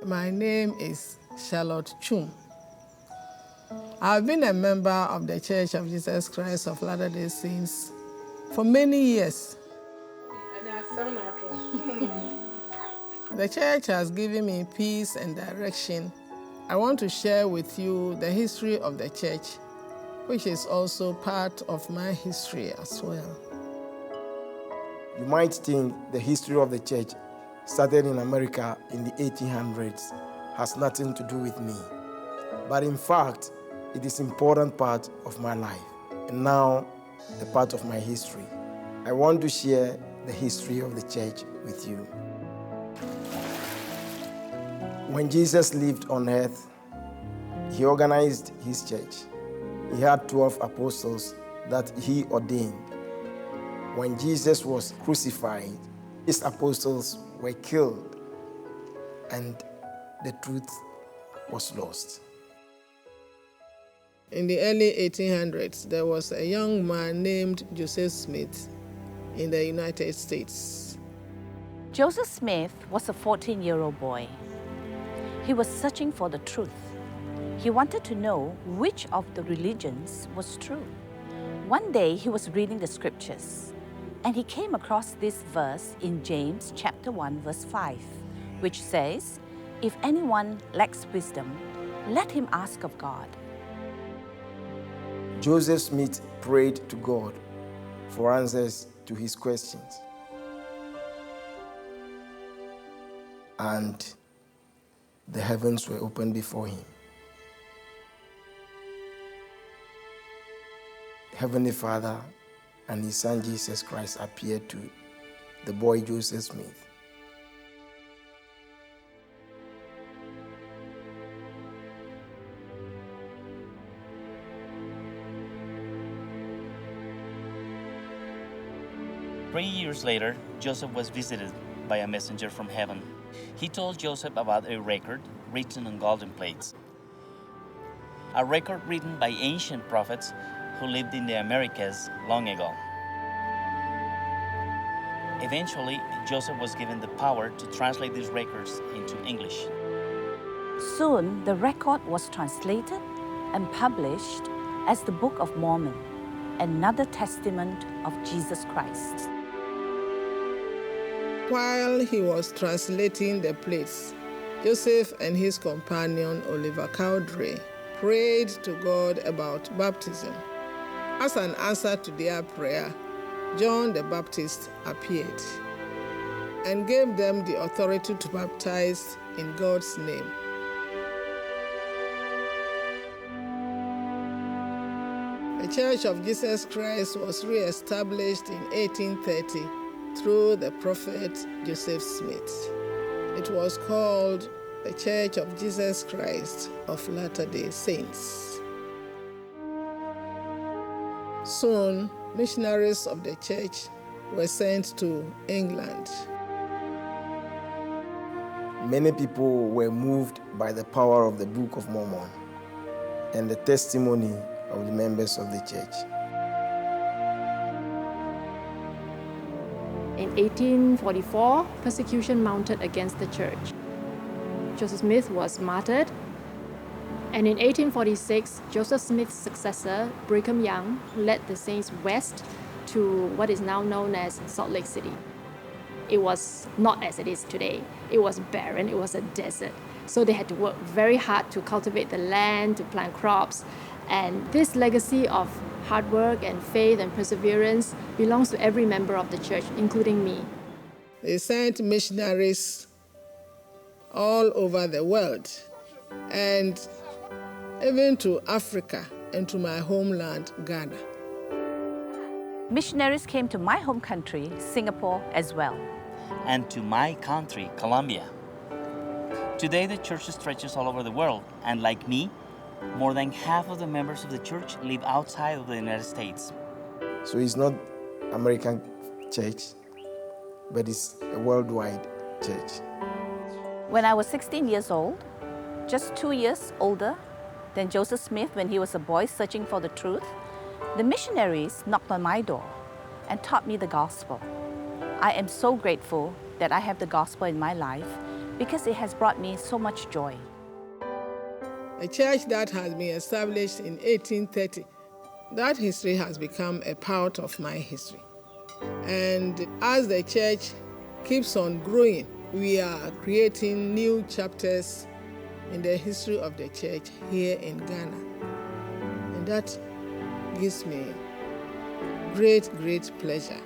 My name is Charlotte Chum. I've been a member of the Church of Jesus Christ of Latter-day Saints for many years. The church has given me peace and direction. I want to share with you the history of the church, which is also part of my history as well. You might think the history of the church started in America in the 1800s has nothing to do with me. But in fact, it is an important part of my life, and now a part of my history. I want to share the history of the church with you. When Jesus lived on earth, he organized his church. He had 12 apostles that he ordained. When Jesus was crucified, his apostles were killed, and the truth was lost. In the early 1800s, there was a young man named Joseph Smith in the United States. Joseph Smith was a 14-year-old boy. He was searching for the truth. He wanted to know which of the religions was true. One day, he was reading the scriptures, and he came across this verse in James chapter 1, verse 5, which says, "If anyone lacks wisdom, let him ask of God." Joseph Smith prayed to God for answers to his questions. And the heavens were opened before him. Heavenly Father and his son Jesus Christ appeared to the boy Joseph Smith. Three years later, Joseph was visited by a messenger from heaven. He told Joseph about a record written on golden plates. A record written by ancient prophets who lived in the Americas long ago. Eventually, Joseph was given the power to translate these records into English. Soon, the record was translated and published as the Book of Mormon, another testament of Jesus Christ. While he was translating the plates, Joseph and his companion Oliver Cowdery prayed to God about baptism. As an answer to their prayer, John the Baptist appeared and gave them the authority to baptize in God's name. The Church of Jesus Christ was re-established in 1830 through the prophet Joseph Smith. It was called the Church of Jesus Christ of Latter-day Saints. Soon, missionaries of the church were sent to England. Many people were moved by the power of the Book of Mormon and the testimony of the members of the church. In 1844, persecution mounted against the church. Joseph Smith was martyred, and in 1846, Joseph Smith's successor, Brigham Young, led the Saints west to what is now known as Salt Lake City. It was not as it is today. It was barren, it was a desert. So they had to work very hard to cultivate the land, to plant crops, and this legacy of hard work and faith and perseverance belongs to every member of the church, including me. They sent missionaries all over the world, and even to Africa and to my homeland, Ghana. Missionaries came to my home country, Singapore, as well. And to my country, Colombia. Today, the church stretches all over the world, and like me, more than half of the members of the church live outside of the United States. So it's not American church, but it's a worldwide church. When I was 16 years old, just 2 years older than Joseph Smith when he was a boy searching for the truth, the missionaries knocked on my door and taught me the gospel. I am so grateful that I have the gospel in my life because it has brought me so much joy. A church that has been established in 1830, that history has become a part of my history. And as the church keeps on growing, we are creating new chapters in the history of the church here in Ghana. And that gives me great, great pleasure.